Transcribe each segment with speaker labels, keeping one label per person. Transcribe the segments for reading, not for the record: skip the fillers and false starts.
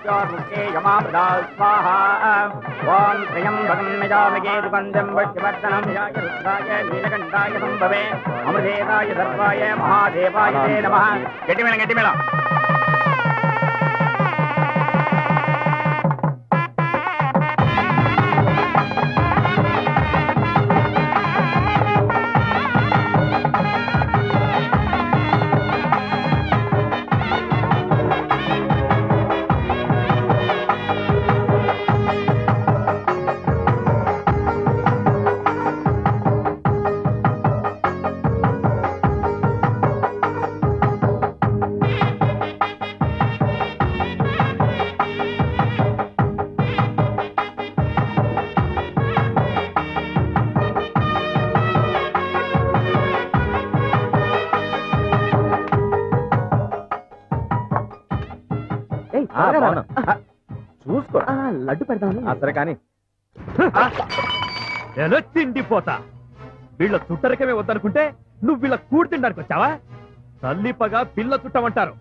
Speaker 1: मृत्योर्मुक्ते यमामृता स्वाहा ओम त्र्यंबकं यजामहे सुगन्धिं पुष्टिवर्धनं याय रुद्राय नीलकण्ठाय संभवे अमृतेनाय सर्वाय महादेवाय ते नमः गट्टिमेळं చూసుకో లడ్డు పెడతాను సరే కానీ తిండిపోతా వీళ్ళ చుట్టరికమే వద్దనుకుంటే నువ్వు వీళ్ళ కూడి తినడానికి వచ్చావా? తల్లి పగ పిల్ల చుట్టమంటారు,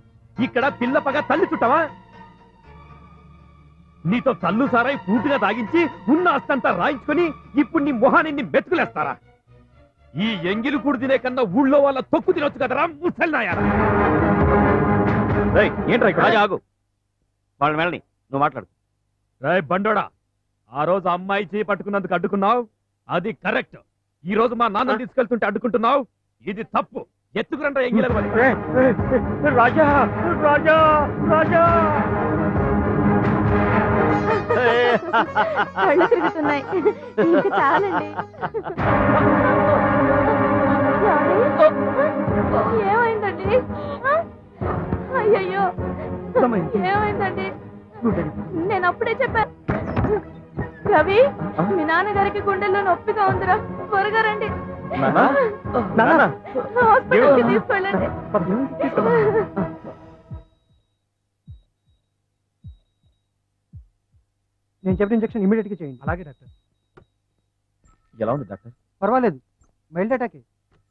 Speaker 1: ఇక్కడ పిల్ల పగ తల్లి చుట్టవా? నీతో తల్లు సారాయి పూర్తిగా తాగించి ఉన్న అస్తంతా రాయించుకొని ఇప్పుడు నీ మొహాన్ని మెతుకులేస్తారా? ఈ ఎంగిలి కూడి తినే కన్నా ఊళ్ళో వాళ్ళ తొక్కు తినొచ్చు కదరా ముసల్నాయారా? ఏంట్రా ఆగు, వాళ్ళని వెళ్ళని నువ్వు మాట్లాడు. రాయ్ బండోడా, ఆ రోజు అమ్మాయి చేయి పట్టుకున్నందుకు అడ్డుకున్నావు, అది కరెక్ట్. ఈ రోజు మా నాన్న తీసుకెళ్తుంటే అడ్డుకుంటున్నావు, ఇది తప్పు. ఎత్తుకురంట ఎంగిల రాజా రాజా రాజా
Speaker 2: తిరుగుతున్నాయి. ఏమైందండి? అయ్యయ్యో ఏమైందండి? నేను అప్పుడే చెప్పాను రవి, మీ నాన్నగారికి గుండెల్లో నొప్పిగా ఉందిరా, త్వరగా రండి, హాస్పిటల్కి తీసుకెళ్ళండి.
Speaker 3: నేను చెప్పిన ఇంజెక్షన్ ఇమీడియట్ గా చేయండి.
Speaker 4: అలాగే డాక్టర్.
Speaker 5: ఎలా ఉంది డాక్టర్?
Speaker 3: పర్వాలేదు, మైల్డ్ అటాకే,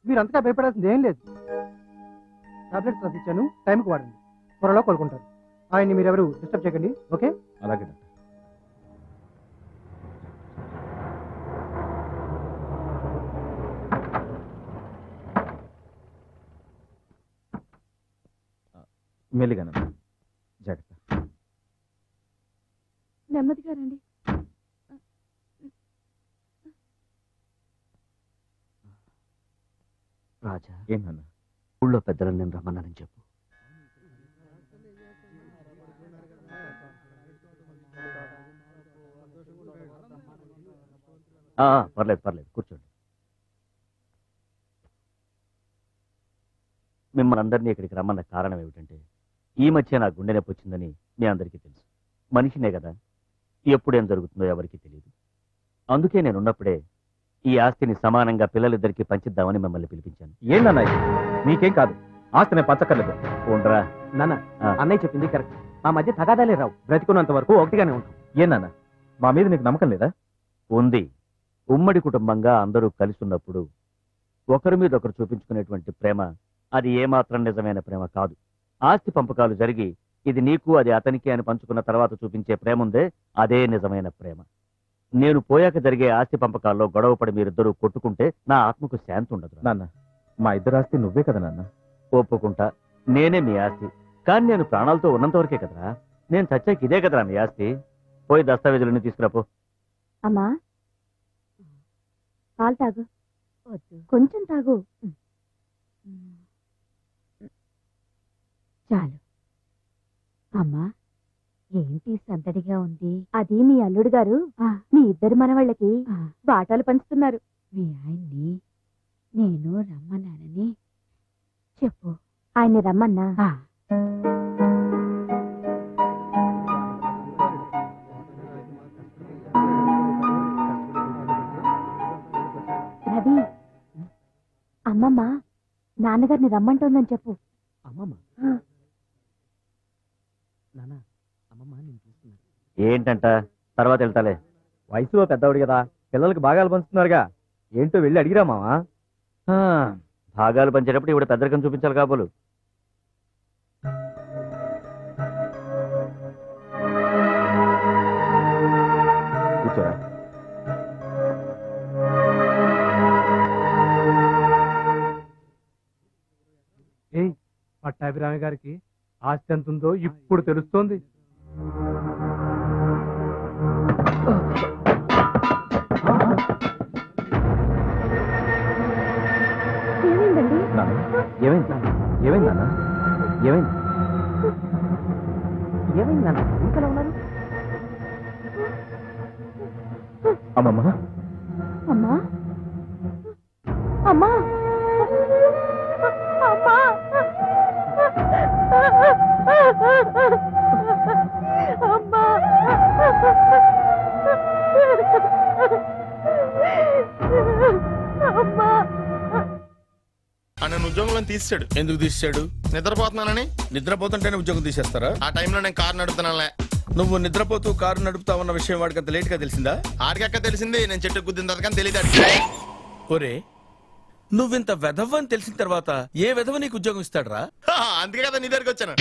Speaker 3: మీరు అంతగా భయపడాల్సింది ఏం లేదు. టాబ్లెట్స్ రాసిచ్చాను, టైంకి వాడండి, త్వరలో కోలుకుంటారు. ఆయన్ని మీరెవరు డిస్టర్బ్ చేయకండి, ఓకే?
Speaker 5: అలాగే డాక్టర్. మెల్లిగానే జాగ్రత్త.
Speaker 2: నెమ్మదిగా రండి.
Speaker 6: రాజా,
Speaker 5: ఏమన్నా
Speaker 6: ఊళ్ళో పెద్దలను నేను రమ్మన్నానని చెప్పు.
Speaker 5: పర్లేదు పర్లేదు, కూర్చోండి.
Speaker 6: మిమ్మల్ని అందరినీ ఇక్కడికి రమ్మన్న కారణం ఏమిటంటే, ఈ మధ్య నా గుండె నొప్పి వచ్చిందని మీ అందరికీ తెలుసు. మనిషినే కదా, ఎప్పుడేం జరుగుతుందో ఎవరికీ తెలియదు. అందుకే నేనున్నప్పుడే ఈ ఆస్తిని సమానంగా పిల్లలిద్దరికీ పంచిద్దామని మిమ్మల్ని పిలిపించాను.
Speaker 5: ఏంటన్నా ఇది? మీకేం కాదు, ఆస్తి నేను పంచక్కర్లేదు.
Speaker 6: ఉండరా
Speaker 3: నాన్న, అన్నయ్య చెప్పింది కరెక్ట్. మా మధ్య తగాదాలే రావు, బ్రతికున్నంత వరకు ఒకటిగానే ఉంటాం.
Speaker 5: ఏనన్నా, మా మీద నీకు నమ్మకం లేదా?
Speaker 6: ఉంది. ఉమ్మడి కుటుంబంగా అందరూ కలిసి ఉన్నప్పుడు ఒకరి మీద ఒకరు చూపించుకునేటువంటి ప్రేమ, అది ఏమాత్రం నిజమైన ప్రేమ కాదు. ఆస్తి పంపకాలు జరిగి ఇది నీకు అది అతనికి అని పంచుకున్న తర్వాత చూపించే ప్రేమ ఉందే, అదే నిజమైన ప్రేమ. నేను పోయాక జరిగే ఆస్తి పంపకాల్లో గొడవపడి మీరిద్దరూ కొట్టుకుంటే నా ఆత్మకు శాంతి ఉండదు.
Speaker 5: నాన్న, మా ఇద్దరు ఆస్తి నువ్వే కదా నాన్న.
Speaker 6: ఒప్పుకుంటా, నేనే మీ ఆస్తి. కానీ నేను ప్రాణాలతో ఉన్నంత వరకే కదరా, నేను చచ్చాక ఇదే కదరా మీ ఆస్తి. పోయి దస్తావేజులన్నీ తీసుకురాపో.
Speaker 2: అమ్మా, పాలు తాగు, కొంచెం తాగు చాలు. అమ్మా, ఏంటి సందడిగా ఉంది? అది మీ అల్లుడు గారు మీ ఇద్దరు మనవాళ్ళకి బాటాలు పంచుతున్నారు. మీ ఆయన్ని నేను రమ్మన్నానని చెప్పు. ఆయన్ని రమ్మన్నా? రవి, అమ్మమ్మ నాన్నగారిని రమ్మంటోందని చెప్పు.
Speaker 3: అమ్మమ్మ? నాన్న, అమ్మమ్మ నేను చూస్తున్నాను.
Speaker 6: ఏంటంట? తర్వాత వెళ్తాలే.
Speaker 5: వయసులో పెద్దవాడు కదా, పిల్లలకి భాగాలు పంచుతున్నారుగా, ఏంటో వెళ్ళి అడిగిరా మావా.
Speaker 6: భాగాలు పంచేటప్పుడు ఇప్పుడు పెద్దరికం చూపించాలి కాబోలు.
Speaker 1: అమ్మాయి గారికి ఆస్తి ఎంత ఉందో ఇప్పుడు తెలుస్తోంది.
Speaker 2: ఏమైందండి?
Speaker 5: ఏమైంది ఏమైంది నాన్న ఏమైంది ఏమైంది నాన్న ఇంకలా ఉన్నారు అమ్మమ్మ
Speaker 2: అమ్మా అమ్మా అమ్మా అమ్మా అమ్మా
Speaker 4: నన్ను ఉద్యోగంలో తీసాడు.
Speaker 7: ఎందుకు తీసాడు?
Speaker 4: నిద్రపోతున్నానని.
Speaker 7: నిద్రపోతుంటేనే ఉద్యోగం తీసేస్తారా?
Speaker 4: ఆ టైంలో నేను కారు నడుపుతున్నానులే.
Speaker 7: నువ్వు నిద్రపోతూ కారు నడుపుతావన్న విషయం వాడికి అంత లేట్ గా తెలిసిందా?
Speaker 4: ఆడికక్క తెలిసింది, నేను చెట్టు గుద్దిన తర్వాత కానీ తెలియదు.
Speaker 7: ఒరే, నువ్వింత వెధవ్ అని తెలిసిన తర్వాత ఏ వెధవ నీకు ఉద్యోగం ఇస్తాడరా?
Speaker 4: అందుకే కదా నీ దగ్గరికి వచ్చాను.